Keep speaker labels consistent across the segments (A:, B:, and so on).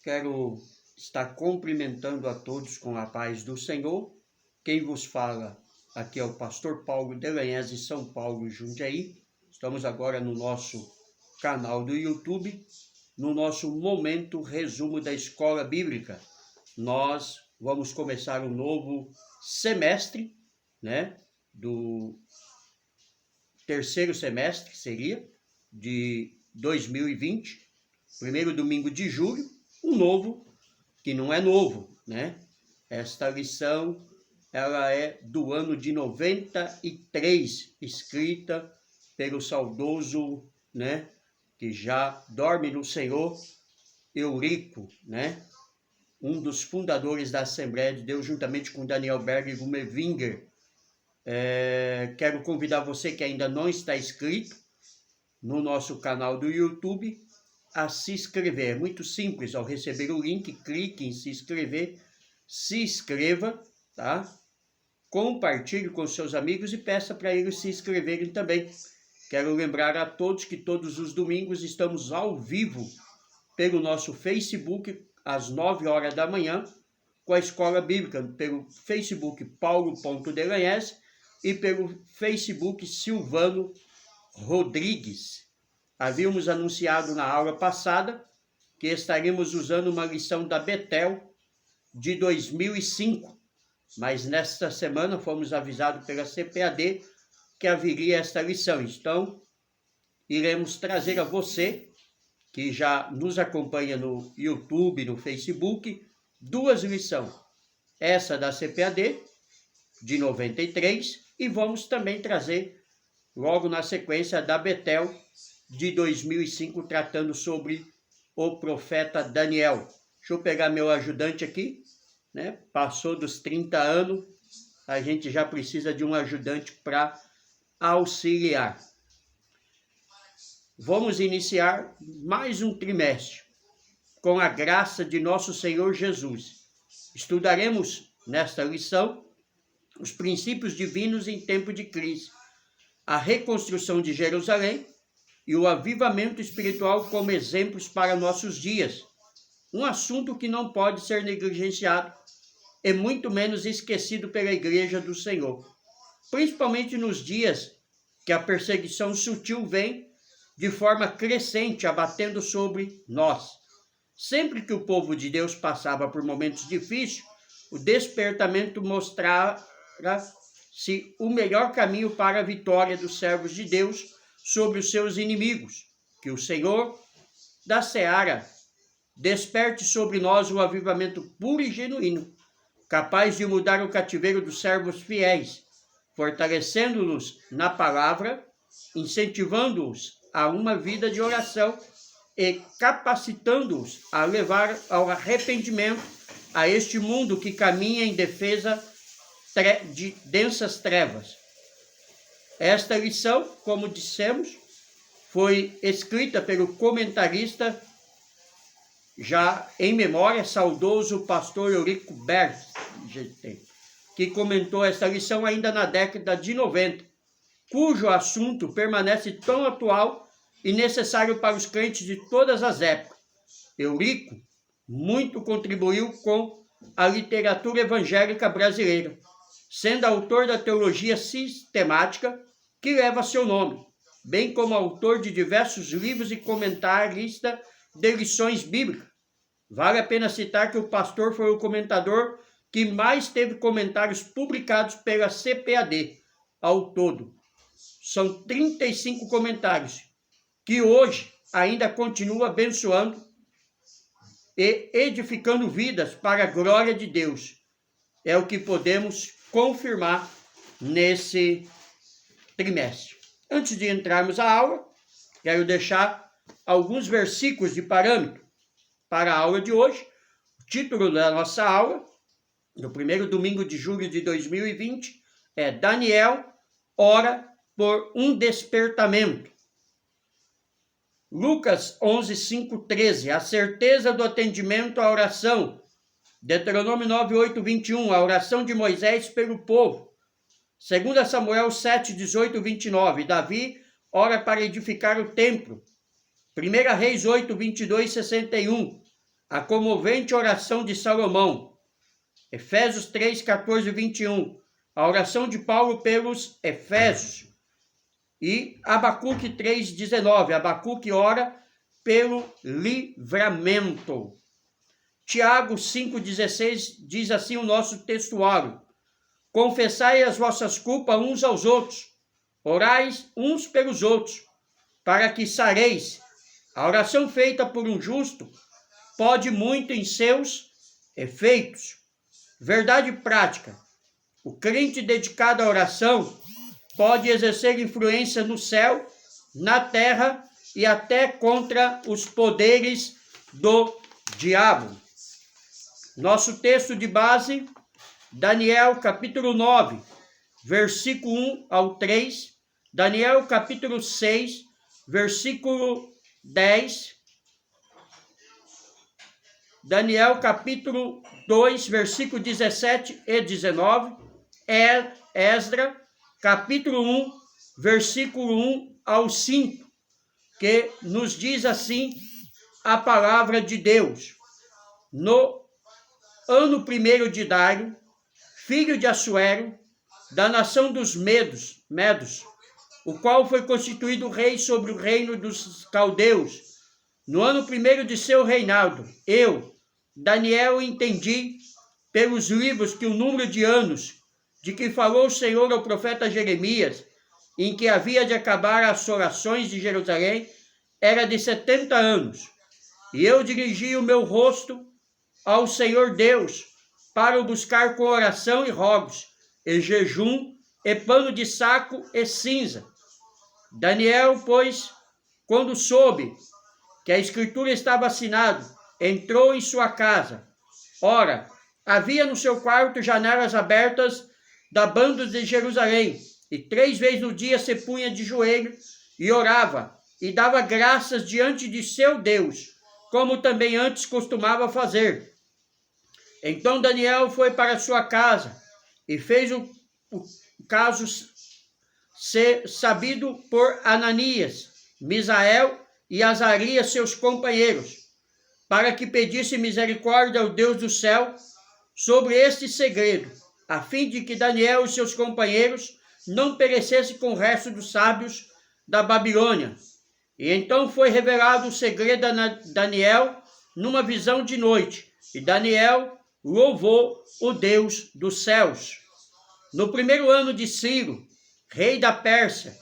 A: Quero estar cumprimentando a todos com a paz do Senhor. Quem vos fala aqui é o pastor Paulo Delanhese, de São Paulo, Jundiaí. Estamos agora no nosso canal do YouTube, no nosso momento resumo da Escola Bíblica. Nós vamos começar um novo semestre, do terceiro semestre, seria, de 2020, primeiro domingo de julho, um novo, que não é novo, Esta lição, ela é do ano de 93, escrita pelo saudoso, que já dorme no Senhor, Eurico, um dos fundadores da Assembleia de Deus, juntamente com Daniel Berg e Gumer Winger. Quero convidar você que ainda não está inscrito no nosso canal do YouTube a se inscrever. É muito simples, ao receber o link, clique em se inscrever, se inscreva, tá? Compartilhe com seus amigos e peça para eles se inscreverem também. Quero lembrar a todos que todos os domingos estamos ao vivo pelo nosso Facebook, às 9 horas da manhã, com a Escola Bíblica, pelo Facebook Paulo.Delanhese e pelo Facebook Silvano Rodrigues. Havíamos anunciado na aula passada que estaríamos usando uma lição da Betel de 2005, mas nesta semana fomos avisados pela CPAD que haveria esta lição. Então, iremos trazer a você, que já nos acompanha no YouTube, no Facebook, duas lições. Essa da CPAD, de 93, e vamos também trazer, logo na sequência, da Betel, de 2005, tratando sobre o profeta Daniel. Deixa eu pegar meu ajudante aqui, Passou dos 30 anos, a gente já precisa de um ajudante para auxiliar. Vamos iniciar mais um trimestre, com a graça de nosso Senhor Jesus. Estudaremos nesta lição os princípios divinos em tempo de crise, a reconstrução de Jerusalém e o avivamento espiritual como exemplos para nossos dias. Um assunto que não pode ser negligenciado e muito menos esquecido pela Igreja do Senhor, principalmente nos dias que a perseguição sutil vem de forma crescente abatendo sobre nós. Sempre que o povo de Deus passava por momentos difíceis, o despertamento mostrava-se o melhor caminho para a vitória dos servos de Deus sobre os seus inimigos. Que o Senhor da Seara desperte sobre nós um avivamento puro e genuíno, capaz de mudar o cativeiro dos servos fiéis, fortalecendo-nos na palavra, incentivando-os a uma vida de oração e capacitando-os a levar ao arrependimento a este mundo que caminha em defesa de densas trevas. Esta lição, como dissemos, foi escrita pelo comentarista, já em memória, saudoso pastor Eurico Berg, que comentou esta lição ainda na década de 90, cujo assunto permanece tão atual e necessário para os crentes de todas as épocas. Eurico muito contribuiu com a literatura evangélica brasileira, sendo autor da teologia sistemática que leva seu nome, bem como autor de diversos livros e comentarista de lições bíblicas. Vale a pena citar que o pastor foi o comentador que mais teve comentários publicados pela CPAD ao todo. São 35 comentários, que hoje ainda continua abençoando e edificando vidas para a glória de Deus. É o que podemos confirmar nesse trimestre. Antes de entrarmos à aula, quero deixar alguns versículos de parâmetro para a aula de hoje. O título da nossa aula, do primeiro domingo de julho de 2020, é Daniel ora por um despertamento. Lucas 11, 5, 13, a certeza do atendimento à oração. Deuteronômio 9, 8, 21, a oração de Moisés pelo povo. 2 Samuel 7, 18, 29, Davi ora para edificar o templo. 1 Reis 8, 22, 61, a comovente oração de Salomão. Efésios 3, 14 e 21. A oração de Paulo pelos Efésios. E Abacuque 3, 19. Abacuque ora pelo livramento. Tiago 5, 16 diz assim o nosso textuário: confessai as vossas culpas uns aos outros, orais uns pelos outros, para que sareis. A oração feita por um justo pode muito em seus efeitos. Verdade prática: o crente dedicado à oração pode exercer influência no céu, na terra e até contra os poderes do diabo. Nosso texto de base, Daniel capítulo 9, versículo 1 ao 3, Daniel capítulo 6, versículo 10, Daniel capítulo 2, versículo 17 e 19, Esdra capítulo 1, versículo 1 ao 5, que nos diz assim a palavra de Deus. No ano 1º de Dário, filho de Assuero, da nação dos Medos, o qual foi constituído rei sobre o reino dos caldeus, no ano 1º de seu reinado, eu, Daniel, entendi pelos livros que o número de anos de que falou o Senhor ao profeta Jeremias, em que havia de acabar as assolações de Jerusalém, era de 70 anos. E eu dirigi o meu rosto ao Senhor Deus, para o buscar com oração e rogos, e jejum, e pano de saco e cinza. Daniel, pois, quando soube que a escritura estava assinada, entrou em sua casa. Ora, havia no seu quarto janelas abertas da banda de Jerusalém, e 3 vezes no dia se punha de joelho e orava, e dava graças diante de seu Deus, como também antes costumava fazer. Então Daniel foi para sua casa e fez o caso ser sabido por Ananias, Misael e Azarias, seus companheiros, para que pedisse misericórdia ao Deus do céu sobre este segredo, a fim de que Daniel e seus companheiros não perecessem com o resto dos sábios da Babilônia. E então foi revelado o segredo a Daniel numa visão de noite, e Daniel louvou o Deus dos céus. No 1º ano de Ciro, rei da Pérsia,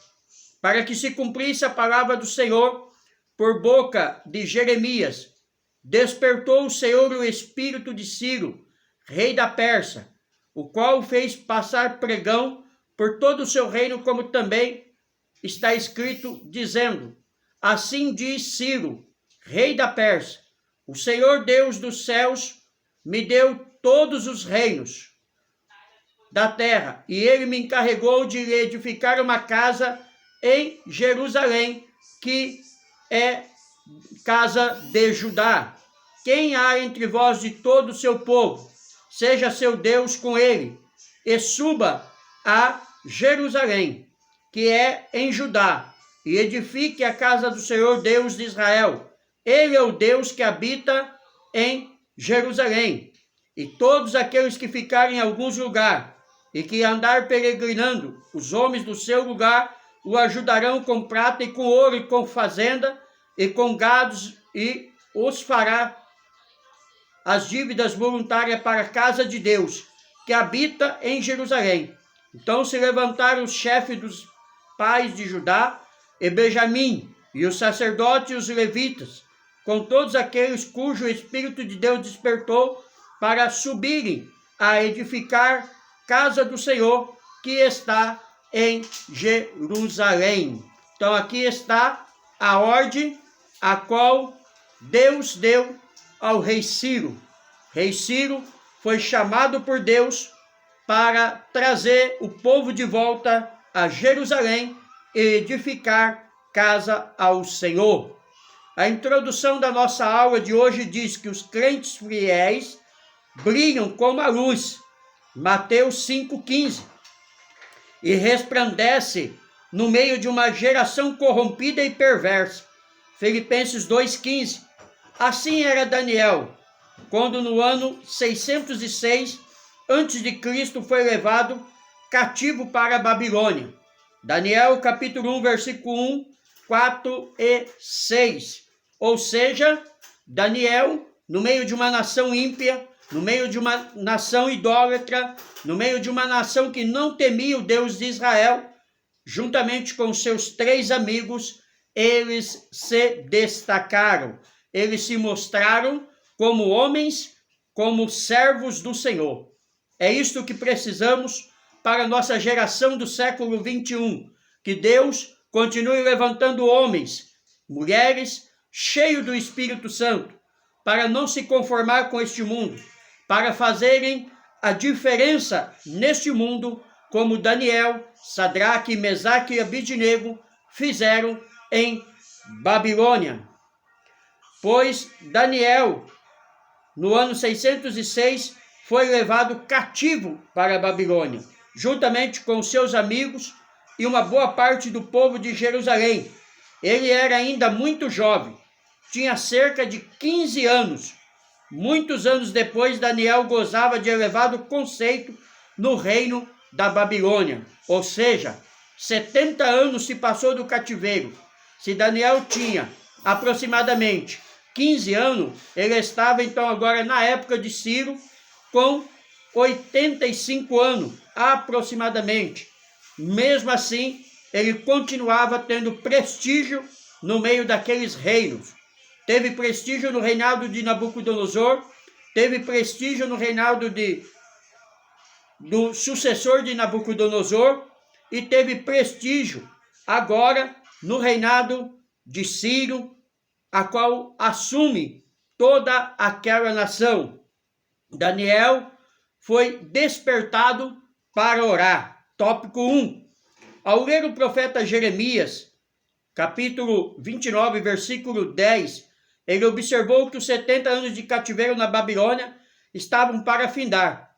A: para que se cumprisse a palavra do Senhor por boca de Jeremias, despertou o Senhor o espírito de Ciro, rei da Pérsia, o qual fez passar pregão por todo o seu reino, como também está escrito, dizendo: assim diz Ciro, rei da Pérsia, o Senhor Deus dos céus me deu todos os reinos da terra, e ele me encarregou de lhe edificar uma casa em Jerusalém, que é casa de Judá. Quem há entre vós de todo o seu povo, seja seu Deus com ele, e suba a Jerusalém, que é em Judá, e edifique a casa do Senhor Deus de Israel. Ele é o Deus que habita em Jerusalém. E todos aqueles que ficarem em alguns lugares e que andar peregrinando, os homens do seu lugar o ajudarão com prata e com ouro e com fazenda e com gados, e os fará as dívidas voluntárias para a casa de Deus, que habita em Jerusalém. Então se levantaram os chefes dos pais de Judá e Benjamim, e os sacerdotes e os levitas, com todos aqueles cujo Espírito de Deus despertou, para subirem a edificar casa do Senhor, que está em Jerusalém. Então aqui está a ordem a qual Deus deu ao rei Ciro. Rei Ciro foi chamado por Deus para trazer o povo de volta a Jerusalém e edificar casa ao Senhor. A introdução da nossa aula de hoje diz que os crentes fiéis brilham como a luz, Mateus 5,15, e resplandece no meio de uma geração corrompida e perversa, Filipenses 2,15. Assim era Daniel, quando no ano 606 a.C. foi levado cativo para a Babilônia. Daniel capítulo 1, versículo 1, 4 e 6. Ou seja, Daniel, no meio de uma nação ímpia, no meio de uma nação idólatra, no meio de uma nação que não temia o Deus de Israel, juntamente com seus 3 amigos, eles se destacaram. Eles se mostraram como homens, como servos do Senhor. É isto que precisamos para a nossa geração do século 21. Que Deus continue levantando homens, mulheres, cheios do Espírito Santo, para não se conformar com este mundo, para fazerem a diferença neste mundo, como Daniel, Sadraque, Mesaque e Abidnego fizeram em Babilônia. Pois Daniel, no ano 606, foi levado cativo para a Babilônia, juntamente com seus amigos e uma boa parte do povo de Jerusalém. Ele era ainda muito jovem, tinha cerca de 15 anos. Muitos anos depois, Daniel gozava de elevado conceito no reino da Babilônia. Ou seja, 70 anos se passou do cativeiro. Se Daniel tinha aproximadamente 15 anos, ele estava então agora na época de Ciro com 85 anos aproximadamente. Mesmo assim, ele continuava tendo prestígio no meio daqueles reinos. Teve prestígio no reinado de Nabucodonosor, teve prestígio no reinado do sucessor de Nabucodonosor e teve prestígio agora no reinado de Ciro, a qual assume toda aquela nação. Daniel foi despertado para orar. Tópico 1. Ao ler o profeta Jeremias, capítulo 29, versículo 10, ele observou que os 70 anos de cativeiro na Babilônia estavam para findar.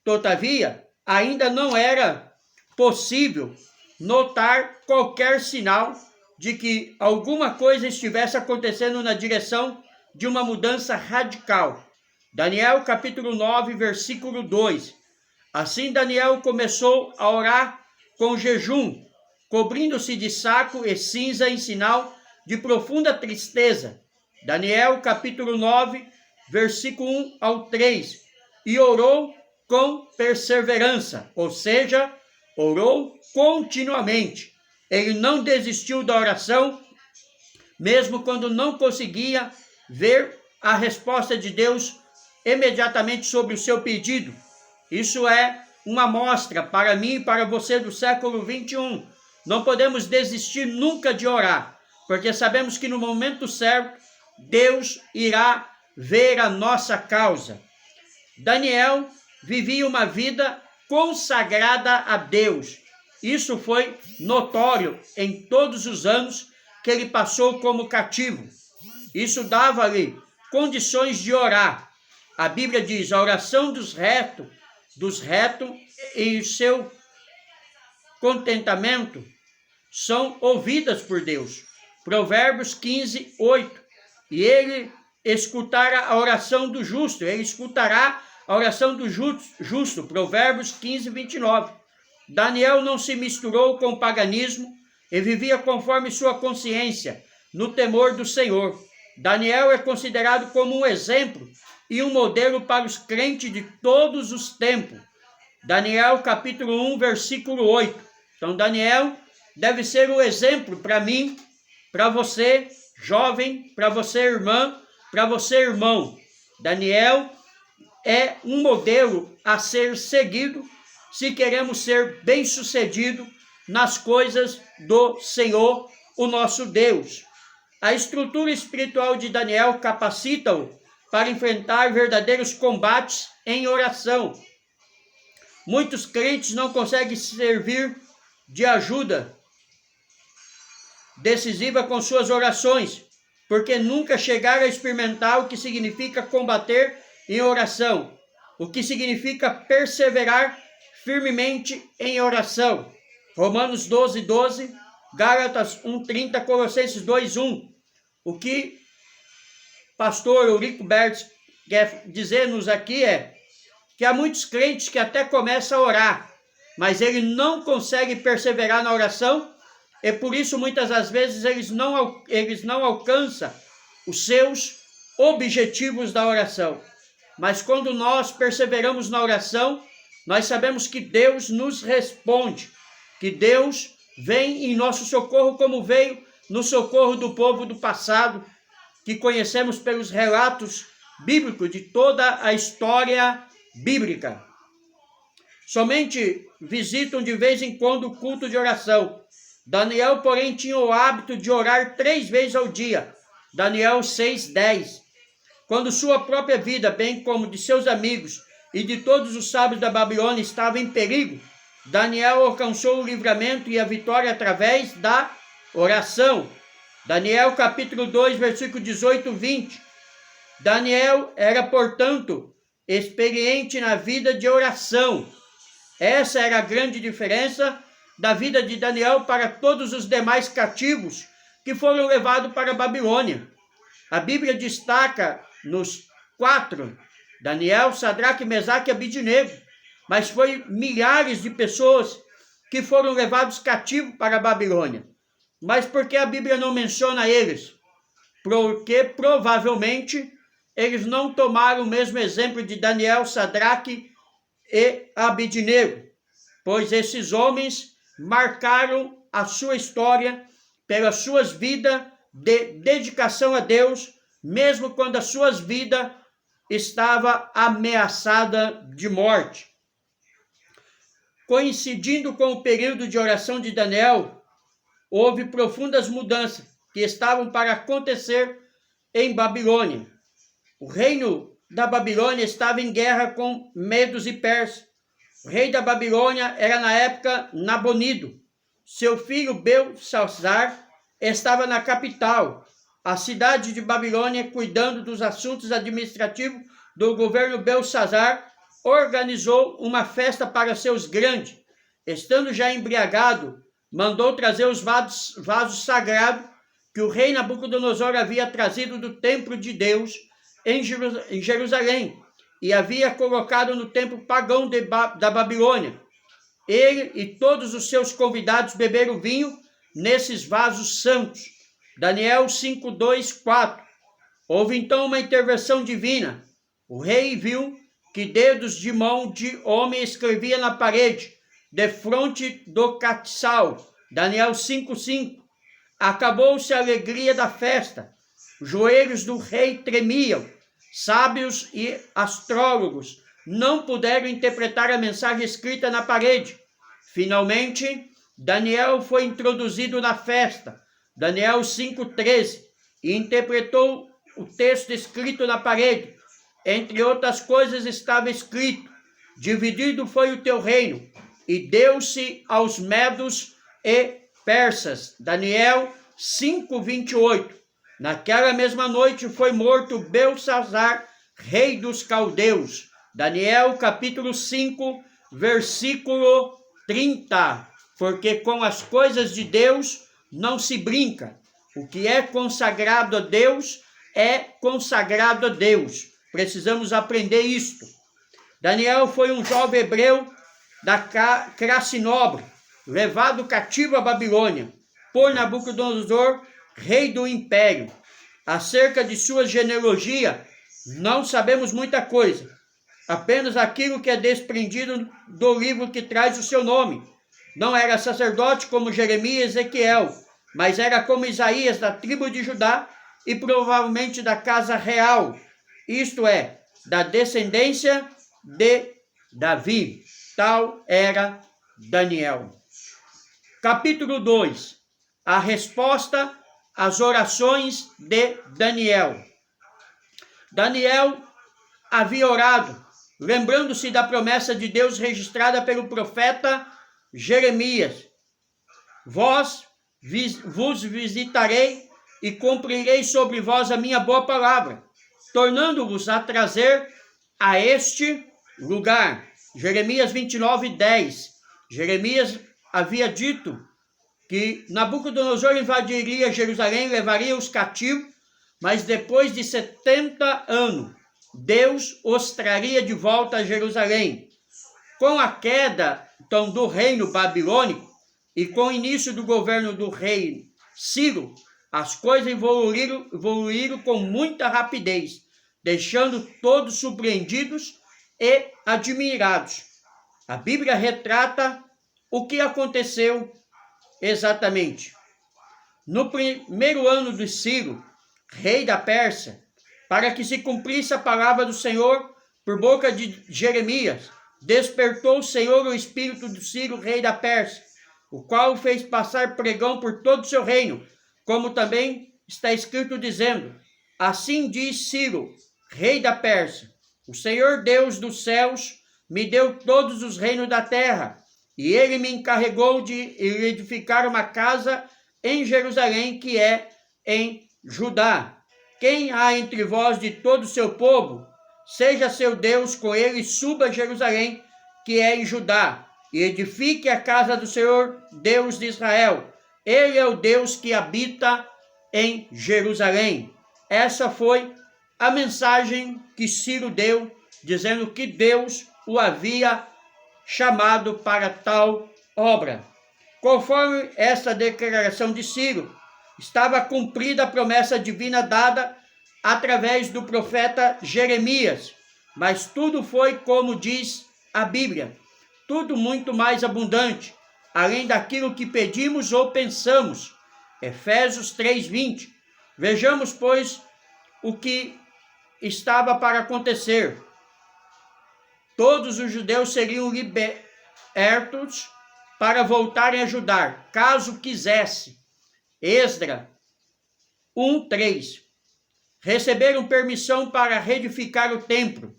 A: Todavia, ainda não era possível notar qualquer sinal de que alguma coisa estivesse acontecendo na direção de uma mudança radical. Daniel capítulo 9, versículo 2. Assim Daniel começou a orar com jejum, cobrindo-se de saco e cinza em sinal de profunda tristeza. Daniel capítulo 9, versículo 1 ao 3. E orou com perseverança, ou seja, orou continuamente. Ele não desistiu da oração, mesmo quando não conseguia ver a resposta de Deus imediatamente sobre o seu pedido. Isso é uma amostra para mim e para você do século 21. Não podemos desistir nunca de orar, porque sabemos que no momento certo, Deus irá ver a nossa causa. Daniel vivia uma vida consagrada a Deus. Isso foi notório em todos os anos que ele passou como cativo. Isso dava-lhe condições de orar. A Bíblia diz, a oração dos retos e o seu contentamento são ouvidas por Deus. Provérbios 15, 8. E ele escutará a oração do justo, ele escutará a oração do justo. Provérbios 15, 29. Daniel não se misturou com o paganismo e vivia conforme sua consciência, no temor do Senhor. Daniel é considerado como um exemplo e um modelo para os crentes de todos os tempos. Daniel capítulo 1, versículo 8. Então Daniel deve ser o exemplo para mim, para você, jovem, para você, irmã, para você, irmão. Daniel é um modelo a ser seguido se queremos ser bem-sucedidos nas coisas do Senhor, o nosso Deus. A estrutura espiritual de Daniel capacita-o para enfrentar verdadeiros combates em oração. Muitos crentes não conseguem servir de ajuda decisiva com suas orações, porque nunca chegaram a experimentar o que significa combater em oração, o que significa perseverar firmemente em oração. Romanos 12, 12, Gálatas 1, 30, Colossenses 2, 1. O que pastor Eurico Bertz quer dizer-nos aqui é que há muitos crentes que até começam a orar, mas ele não consegue perseverar na oração e por isso muitas das vezes eles não alcançam os seus objetivos da oração. Mas quando nós perseveramos na oração, nós sabemos que Deus nos responde, que Deus vem em nosso socorro como veio no socorro do povo do passado, que conhecemos pelos relatos bíblicos de toda a história bíblica. Somente visitam de vez em quando o culto de oração. Daniel, porém, tinha o hábito de orar 3 vezes ao dia. Daniel 6:10. Quando sua própria vida, bem como de seus amigos e de todos os sábios da Babilônia estava em perigo, Daniel alcançou o livramento e a vitória através da oração. Daniel capítulo 2, versículo 18-20. Daniel era, portanto, experiente na vida de oração. Essa era a grande diferença da vida de Daniel para todos os demais cativos que foram levados para a Babilônia. A Bíblia destaca nos 4, Daniel, Sadraque, Mesaque e Abidnego, mas foi milhares de pessoas que foram levados cativos para a Babilônia. Mas por que a Bíblia não menciona eles? Porque provavelmente eles não tomaram o mesmo exemplo de Daniel, Sadraque e Abidnego, pois esses homens marcaram a sua história pelas suas vidas de dedicação a Deus, mesmo quando as suas vidas estavam ameaçadas de morte. Coincidindo com o período de oração de Daniel, houve profundas mudanças que estavam para acontecer em Babilônia. O reino da Babilônia estava em guerra com Medos e Persas. O rei da Babilônia era na época Nabonido. Seu filho Belsassar estava na capital, a cidade de Babilônia, cuidando dos assuntos administrativos do governo. Belsassar organizou uma festa para seus grandes. Estando já embriagado, mandou trazer os vasos sagrados que o rei Nabucodonosor havia trazido do templo de Deus em Jerusalém e havia colocado no templo pagão da Babilônia. Ele e todos os seus convidados beberam vinho nesses vasos santos. Daniel 5, 2, 4. Houve então uma intervenção divina. O rei viu que dedos de mão de homem escrevia na parede, defronte do castiçal. Daniel 5, 5. Acabou-se a alegria da festa. Os joelhos do rei tremiam. Sábios e astrólogos não puderam interpretar a mensagem escrita na parede. Finalmente, Daniel foi introduzido na festa. Daniel 5:13, e interpretou o texto escrito na parede. Entre outras coisas estava escrito: dividido foi o teu reino, e deu-se aos medos e persas. Daniel 5:28. Naquela mesma noite foi morto Belsassar, rei dos caldeus. Daniel capítulo 5, versículo 30. Porque com as coisas de Deus não se brinca. O que é consagrado a Deus é consagrado a Deus. Precisamos aprender isto. Daniel foi um jovem hebreu da classe nobre, levado cativo à Babilônia por Nabucodonosor, rei do império. Acerca de sua genealogia, não sabemos muita coisa, apenas aquilo que é desprendido do livro que traz o seu nome. Não era sacerdote como Jeremias e Ezequiel, mas era como Isaías, da tribo de Judá e provavelmente da casa real, isto é, da descendência de Davi. Tal era Daniel. Capítulo 2. A resposta às orações de Daniel. Daniel havia orado, lembrando-se da promessa de Deus registrada pelo profeta Jeremias: vos visitarei e cumprirei sobre vós a minha boa palavra, tornando-vos a trazer a este lugar. Jeremias 29:10. Jeremias havia dito que Nabucodonosor invadiria Jerusalém, levaria os cativos, mas depois de 70 anos, Deus os traria de volta a Jerusalém. Com a queda, então, do reino babilônico e com o início do governo do rei Ciro, as coisas evoluíram com muita rapidez, deixando todos surpreendidos e admirados. A Bíblia retrata o que aconteceu exatamente. No primeiro ano de Ciro, rei da Pérsia, para que se cumprisse a palavra do Senhor por boca de Jeremias, despertou o Senhor o espírito de Ciro, rei da Pérsia, o qual o fez passar pregão por todo o seu reino, como também está escrito dizendo: assim diz Ciro, rei da Pérsia, o Senhor Deus dos céus me deu todos os reinos da terra, e ele me encarregou de edificar uma casa em Jerusalém, que é em Judá. Quem há entre vós de todo o seu povo, seja seu Deus com ele, suba a Jerusalém, que é em Judá, e edifique a casa do Senhor, Deus de Israel. Ele é o Deus que habita em Jerusalém. Essa foi a mensagem que Ciro deu, dizendo que Deus o havia chamado para tal obra. Conforme essa declaração de Ciro, estava cumprida a promessa divina dada através do profeta Jeremias, mas tudo foi como diz a Bíblia, tudo muito mais abundante, além daquilo que pedimos ou pensamos. Efésios 3:20. Vejamos, pois, o que estava para acontecer. Todos os judeus seriam libertos para voltarem a ajudar, caso quisesse. Esdras 1:3. Receberam permissão para reedificar o templo.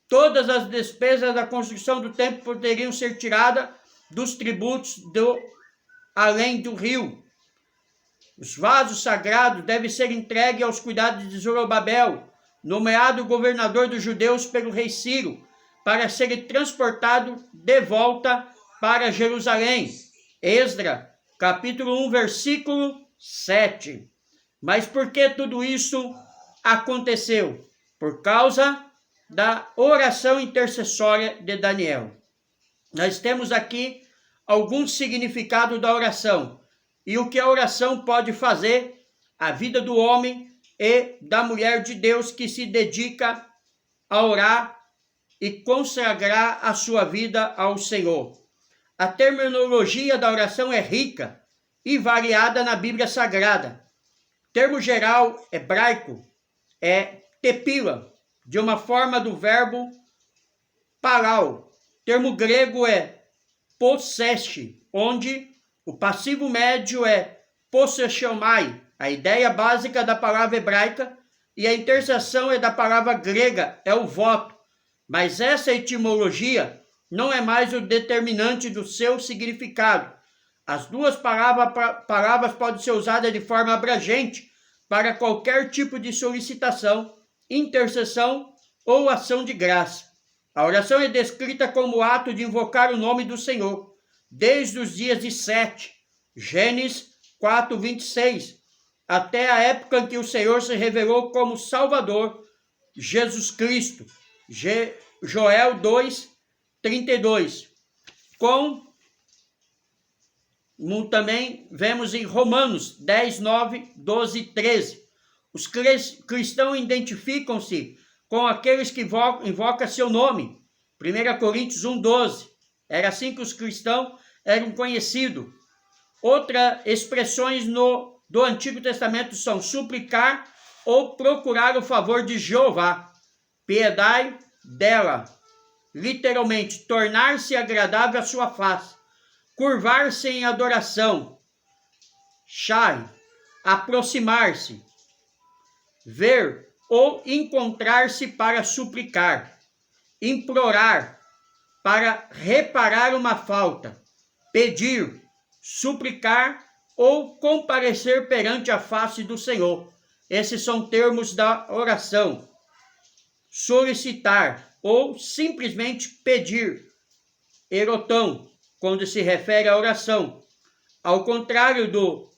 A: Todas as despesas da construção do templo poderiam ser tiradas dos tributos além do rio. Os vasos sagrados devem ser entregues aos cuidados de Zorobabel, nomeado governador dos judeus pelo rei Ciro, para serem transportados de volta para Jerusalém. Esdras, capítulo 1, versículo 7. Mas por que tudo isso aconteceu? Por causa da oração intercessória de Daniel. Nós temos aqui alguns significados da oração e o que a oração pode fazer à vida do homem e da mulher de Deus que se dedica a orar e consagrar a sua vida ao Senhor. A terminologia da oração é rica e variada na Bíblia Sagrada. Termo geral hebraico é tepila, de uma forma do verbo paral. Termo grego é posseste, onde o passivo médio é possessionai, a ideia básica da palavra hebraica, e a interseção é da palavra grega, é o voto. Mas essa etimologia não é mais o determinante do seu significado. As duas palavras podem ser usadas de forma abrangente para qualquer tipo de solicitação, intercessão ou ação de graça. A oração é descrita como o ato de invocar o nome do Senhor, desde os dias de Sete, Gênesis 4:26, até a época em que o Senhor se revelou como Salvador, Jesus Cristo, Joel 2:32. Como também vemos em Romanos 10:9, 12 e 13. Os cristãos identificam-se com aqueles que invocam seu nome. 1 Coríntios 1:12. Era assim que os cristãos eram conhecidos. Outras expressões do Antigo Testamento são suplicar ou procurar o favor de Jeová. Piedade dela. Literalmente, tornar-se agradável à sua face. Curvar-se em adoração. Shai. Aproximar-se. Ver ou encontrar-se para suplicar. Implorar para reparar uma falta. Pedir, suplicar ou comparecer perante a face do Senhor. Esses são termos da oração. Solicitar ou simplesmente pedir. Erotão, quando se refere à oração. Ao contrário do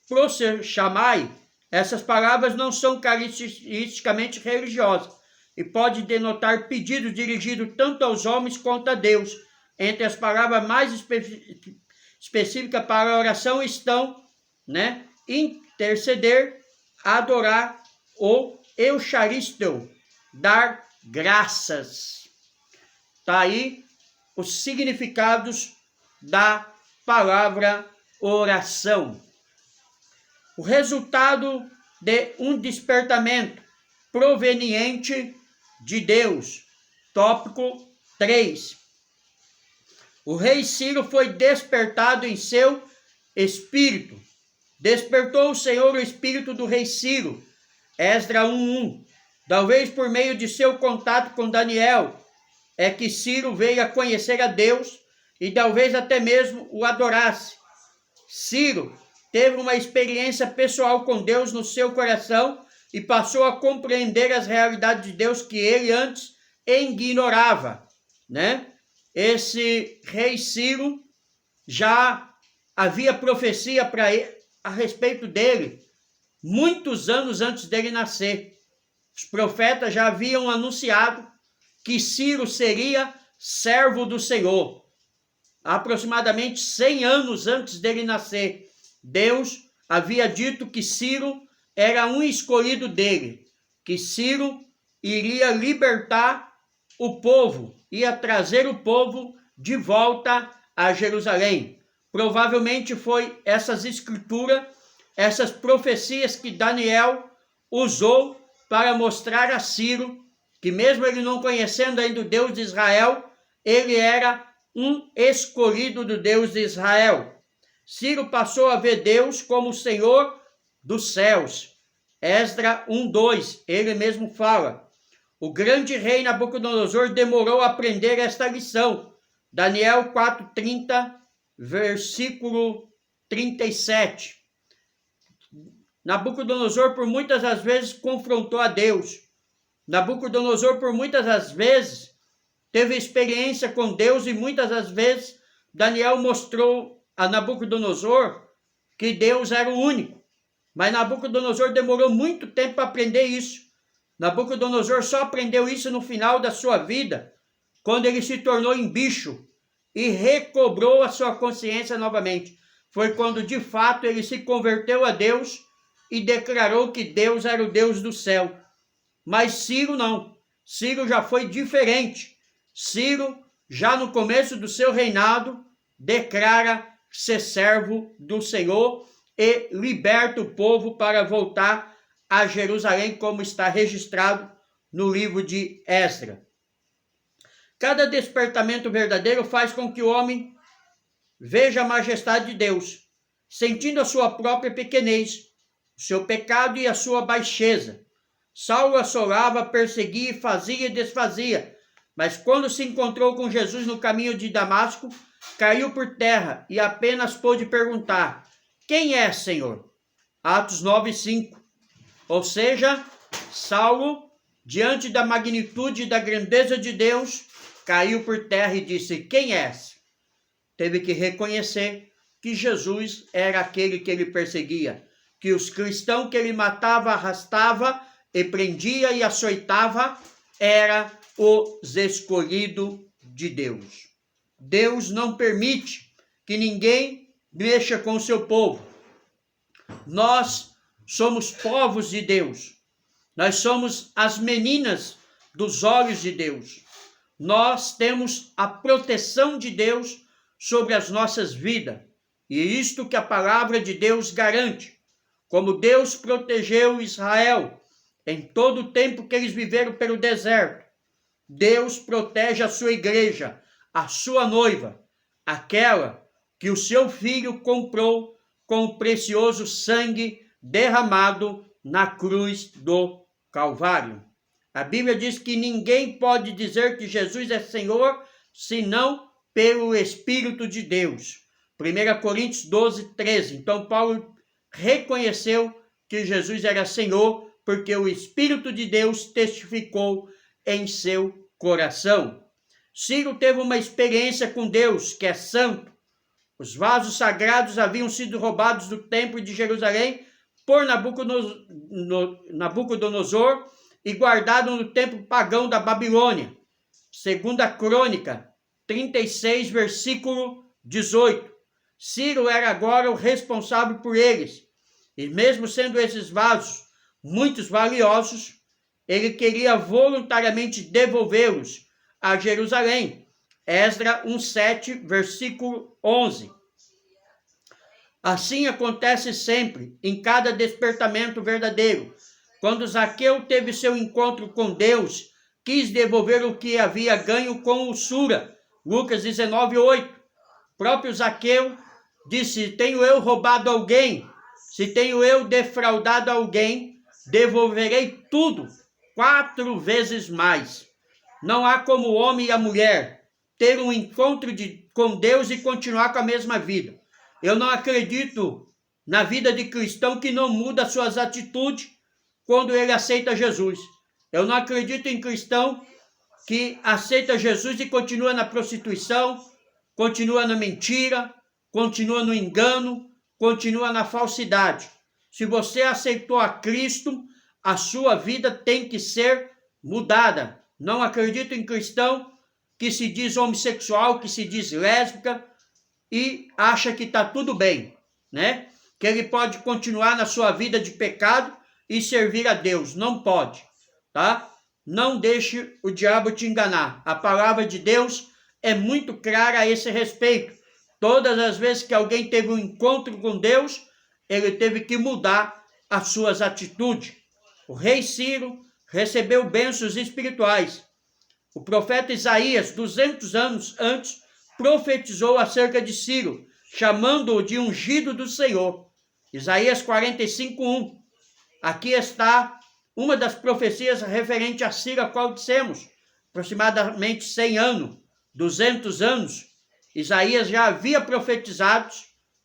A: prosechamai, Essas palavras não são caracteristicamente religiosas e pode denotar pedidos dirigidos tanto aos homens quanto a Deus. Entre as palavras mais específicas para a oração estão, interceder, adorar ou eucharisteu, dar graças. Está aí os significados da palavra oração. O resultado de um despertamento proveniente de Deus. Tópico 3. O rei Ciro foi despertado em seu espírito. Despertou o Senhor o espírito do rei Ciro. Esdras 1:1. Talvez por meio de seu contato com Daniel, é que Ciro veio a conhecer a Deus e talvez até mesmo o adorasse. Ciro teve uma experiência pessoal com Deus no seu coração e passou a compreender as realidades de Deus que ele antes ignorava, Esse rei Ciro já havia profecia para ele a respeito dele muitos anos antes dele nascer. Os profetas já haviam anunciado que Ciro seria servo do Senhor. Aproximadamente 100 anos antes dele nascer, Deus havia dito que Ciro era um escolhido dele, que Ciro iria libertar o povo, ia trazer o povo de volta a Jerusalém. Provavelmente foi essas escrituras, essas profecias que Daniel usou para mostrar a Ciro que mesmo ele não conhecendo ainda o Deus de Israel, ele era um escolhido do Deus de Israel. Ciro passou a ver Deus como o Senhor dos céus. Esdras 1:2, ele mesmo fala. O grande rei Nabucodonosor demorou a aprender esta lição. Daniel 4:30, versículo 37. Nabucodonosor por muitas das vezes confrontou a Deus. Nabucodonosor por muitas das vezes teve experiência com Deus e muitas das vezes Daniel mostrou a Nabucodonosor que Deus era o único. Mas Nabucodonosor demorou muito tempo para aprender isso. Nabucodonosor só aprendeu isso no final da sua vida, quando ele se tornou em bicho e recobrou a sua consciência novamente. Foi quando de fato ele se converteu a Deus e declarou que Deus era o Deus do céu. Mas Ciro não. Ciro já foi diferente. Ciro, já no começo do seu reinado, declara ser servo do Senhor e liberta o povo para voltar a Jerusalém, como está registrado no livro de Esdras. Cada despertamento verdadeiro faz com que o homem veja a majestade de Deus, sentindo a sua própria pequenez, o seu pecado e a sua baixeza. Saulo assolava, perseguia, fazia e desfazia, mas quando se encontrou com Jesus no caminho de Damasco, caiu por terra e apenas pôde perguntar: quem é, Senhor? Atos 9:5. Ou seja, Saulo, diante da magnitude e da grandeza de Deus, caiu por terra e disse: quem és? Teve que reconhecer que Jesus era aquele que ele perseguia, que os cristãos que ele matava, arrastava e prendia e açoitava, era os escolhidos de Deus. Deus não permite que ninguém mexa com o seu povo. Nós somos povos de Deus. Nós somos as meninas dos olhos de Deus. Nós temos a proteção de Deus sobre as nossas vidas. E é isto que a palavra de Deus garante. Como Deus protegeu Israel em todo o tempo que eles viveram pelo deserto, Deus protege a sua igreja, a sua noiva, aquela que o seu filho comprou com o precioso sangue derramado na cruz do Calvário. A Bíblia diz que ninguém pode dizer que Jesus é Senhor senão pelo Espírito de Deus. 1 Coríntios 12:13. Então Paulo reconheceu que Jesus era Senhor porque o Espírito de Deus testificou em seu coração. Ciro teve uma experiência com Deus, que é santo. Os vasos sagrados haviam sido roubados do templo de Jerusalém por Nabucodonosor e guardado no templo pagão da Babilônia. 2 Crônica 36, versículo 18. Ciro era agora o responsável por eles. E mesmo sendo esses vasos muitos valiosos, ele queria voluntariamente devolvê-los a Jerusalém. Esdras 1:7, versículo 11. Assim acontece sempre, em cada despertamento verdadeiro. Quando Zaqueu teve seu encontro com Deus, quis devolver o que havia ganho com usura. Lucas 19:8. Próprio Zaqueu disse: tenho eu roubado alguém? Se tenho eu defraudado alguém, devolverei tudo 4 vezes mais. Não há como o homem e a mulher ter um encontro com Deus e continuar com a mesma vida. Eu não acredito na vida de cristão que não muda suas atitudes quando ele aceita Jesus. Eu não acredito em cristão que aceita Jesus e continua na prostituição, continua na mentira, continua no engano, continua na falsidade. Se você aceitou a Cristo, a sua vida tem que ser mudada. Não acredito em cristão que se diz homossexual, que se diz lésbica e acha que está tudo bem, né? Que ele pode continuar na sua vida de pecado e servir a Deus. Não pode, tá? Não deixe o diabo te enganar. A palavra de Deus é muito clara a esse respeito. Todas as vezes que alguém teve um encontro com Deus, ele teve que mudar as suas atitudes. O rei Ciro recebeu bênçãos espirituais. O profeta Isaías, 200 anos antes, profetizou acerca de Ciro, chamando-o de ungido do Senhor. Isaías 45:1. Aqui está uma das profecias referente a Ciro, a qual dissemos, aproximadamente 100 anos, 200 anos. Isaías já havia profetizado,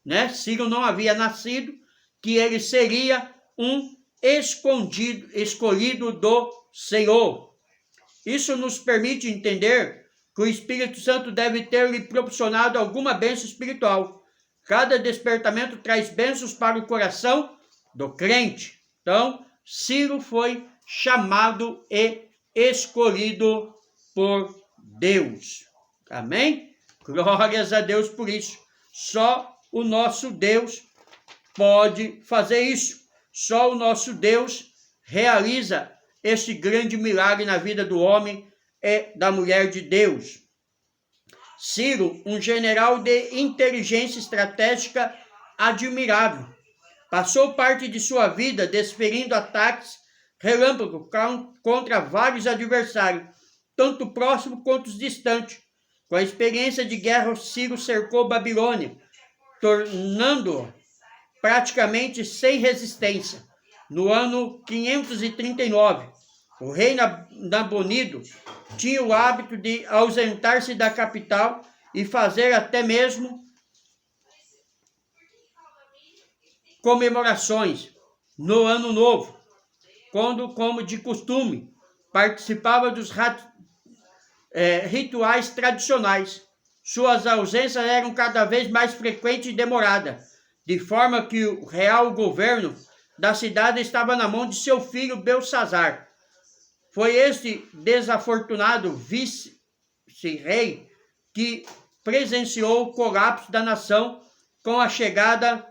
A: né? Ciro não havia nascido, que ele seria um escolhido do Senhor. Isso nos permite entender que o Espírito Santo deve ter lhe proporcionado alguma bênção espiritual. Cada despertamento traz bênçãos para o coração do crente. Então, Ciro foi chamado e escolhido por Deus. Amém? Glórias a Deus por isso. Só o nosso Deus pode fazer isso. Só o nosso Deus realiza esse grande milagre na vida do homem e da mulher de Deus. Ciro, um general de inteligência estratégica admirável, passou parte de sua vida desferindo ataques relâmpago contra vários adversários, tanto próximos quanto distantes. Com a experiência de guerra, Ciro cercou Babilônia, tornando-a praticamente sem resistência. No ano 539, o rei Nabonido tinha o hábito de ausentar-se da capital e fazer até mesmo comemorações no Ano Novo, quando, como de costume, participava dos rituais tradicionais. Suas ausências eram cada vez mais frequentes e demoradas, de forma que o real governo da cidade estava na mão de seu filho Belsazar. Foi este desafortunado vice-rei que presenciou o colapso da nação com a chegada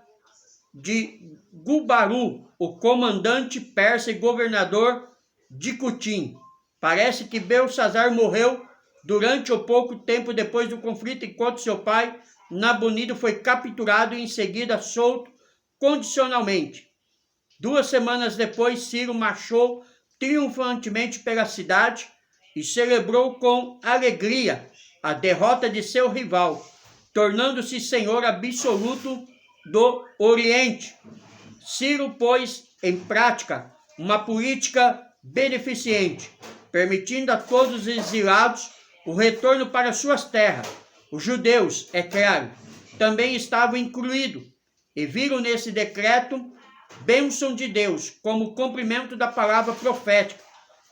A: de Gubaru, o comandante persa e governador de Cutim. Parece que Belsazar morreu durante ou pouco tempo depois do conflito, enquanto seu pai, Nabonido, foi capturado e em seguida solto condicionalmente. 2 semanas depois, Ciro marchou triunfantemente pela cidade e celebrou com alegria a derrota de seu rival, tornando-se senhor absoluto do Oriente. Ciro pôs em prática uma política beneficente, permitindo a todos os exilados o retorno para suas terras. Os judeus, é claro, também estavam incluídos e viram nesse decreto bênção de Deus como cumprimento da palavra profética.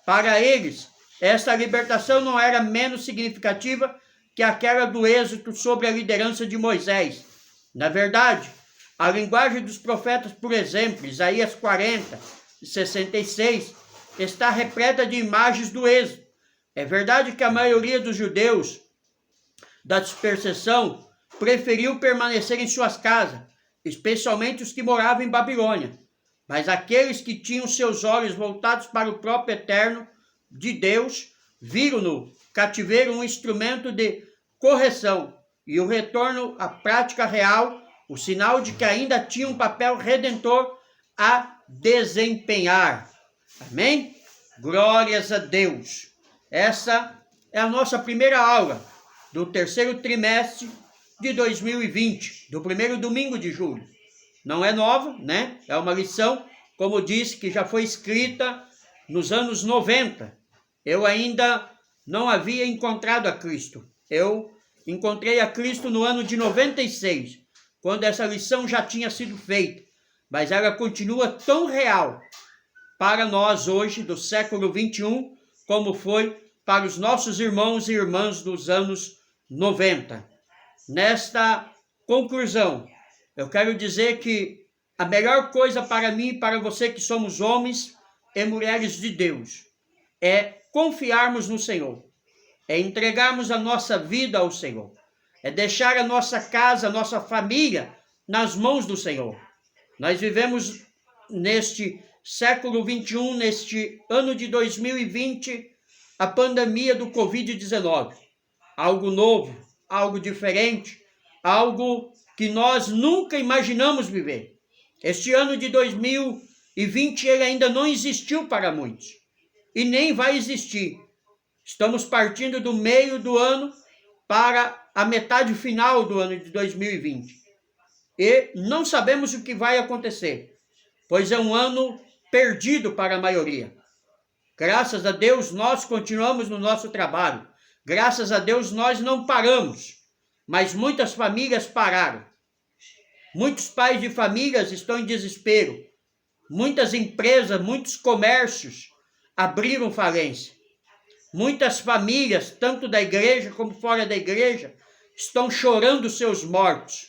A: Para eles, esta libertação não era menos significativa que aquela do êxito sob a liderança de Moisés. Na verdade, A linguagem dos profetas, por exemplo, Isaías 40 e 66, está repleta de imagens do êxodo. É verdade que a maioria dos judeus da dispersão preferiu permanecer em suas casas, especialmente os que moravam em Babilônia. Mas aqueles que tinham seus olhos voltados para o próprio eterno de Deus, viram no cativeiro um instrumento de correção e o retorno à prática real, o sinal de que ainda tinha um papel redentor a desempenhar. Amém? Glórias a Deus. Essa é a nossa primeira aula do terceiro trimestre de 2020, do primeiro domingo de julho. Não é nova, né? É uma lição, como disse, que já foi escrita nos anos 90. Eu ainda não havia encontrado a Cristo. Eu encontrei a Cristo no ano de 96, quando essa lição já tinha sido feita. Mas ela continua tão real para nós hoje, do século 21, como foi para os nossos irmãos e irmãs dos anos 90. Nesta conclusão, eu quero dizer que a melhor coisa para mim e para você que somos homens e mulheres de Deus é confiarmos no Senhor, é entregarmos a nossa vida ao Senhor, é deixar a nossa casa, a nossa família nas mãos do Senhor. Nós vivemos neste século 21, neste ano de 2020, a pandemia do Covid-19. Algo novo, algo diferente, algo que nós nunca imaginamos viver. Este ano de 2020 ele ainda não existiu para muitos e nem vai existir. Estamos partindo do meio do ano para a metade final do ano de 2020 e não sabemos o que vai acontecer, pois é um ano perdido para a maioria. Graças a Deus nós continuamos no nosso trabalho. Graças a Deus nós não paramos, mas muitas famílias pararam. Muitos pais de famílias estão em desespero. Muitas empresas, muitos comércios abriram falência. Muitas famílias, tanto da igreja como fora da igreja, estão chorando seus mortos.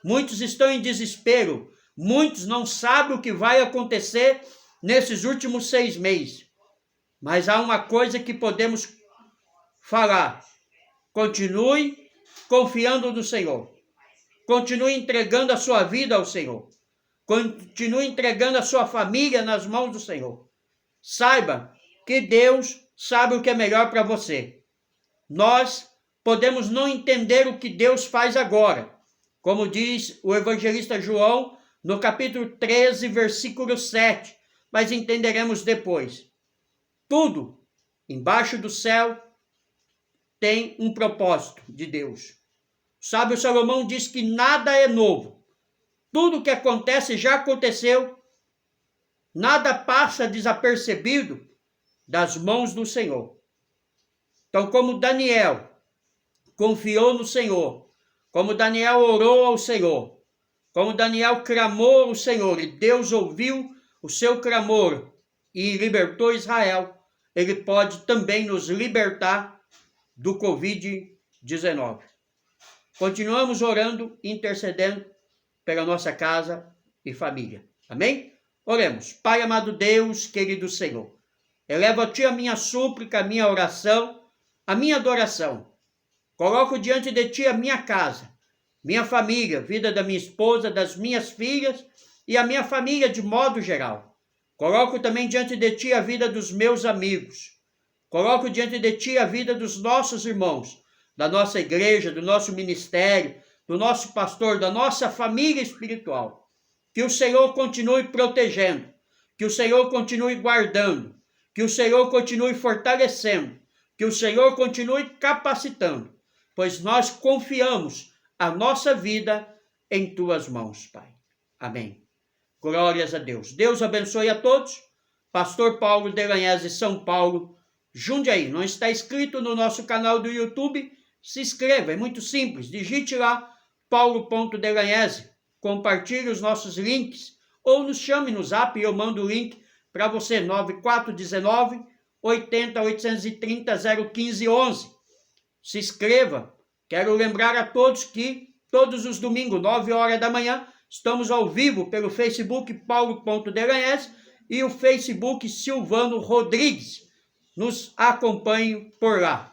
A: Muitos estão em desespero. Muitos não sabem o que vai acontecer nesses últimos 6 meses. Mas há uma coisa que podemos falar: continue confiando no Senhor, continue entregando a sua vida ao Senhor, continue entregando a sua família nas mãos do Senhor. Saiba que Deus sabe o que é melhor para você. Nós podemos não entender o que Deus faz agora, como diz o evangelista João no capítulo 13, versículo 7, mas entenderemos depois. Tudo embaixo do céu tem um propósito de Deus. O sábio Salomão diz que nada é novo. Tudo que acontece já aconteceu. Nada passa desapercebido das mãos do Senhor. Então, como Daniel confiou no Senhor, como Daniel orou ao Senhor, como Daniel clamou ao Senhor, e Deus ouviu o seu clamor e libertou Israel, ele pode também nos libertar do Covid-19. Continuamos orando e intercedendo pela nossa casa e família. Amém? Oremos. Pai amado Deus, querido Senhor, elevo a Ti a minha súplica, a minha oração, a minha adoração. Coloco diante de Ti a minha casa, minha família, vida da minha esposa, das minhas filhas e a minha família de modo geral. Coloco também diante de Ti a vida dos meus amigos. Coloco diante de Ti a vida dos nossos irmãos, da nossa igreja, do nosso ministério, do nosso pastor, da nossa família espiritual. Que o Senhor continue protegendo, que o Senhor continue guardando, que o Senhor continue fortalecendo, que o Senhor continue capacitando, pois nós confiamos a nossa vida em Tuas mãos, Pai. Amém. Glórias a Deus. Deus abençoe a todos. Pastor Paulo Delanhese, São Paulo, Jundiaí. Não está inscrito no nosso canal do YouTube? Se inscreva, é muito simples. Digite lá paulo.delanhese. Compartilhe os nossos links ou nos chame no Zap e eu mando o link para você, 9419 80 830 01511. Se inscreva. Quero lembrar a todos que todos os domingos, 9 horas da manhã, Estamos ao vivo pelo Facebook Paulo.Delanhese e o Facebook Silvano Rodrigues. Nos acompanhe por lá.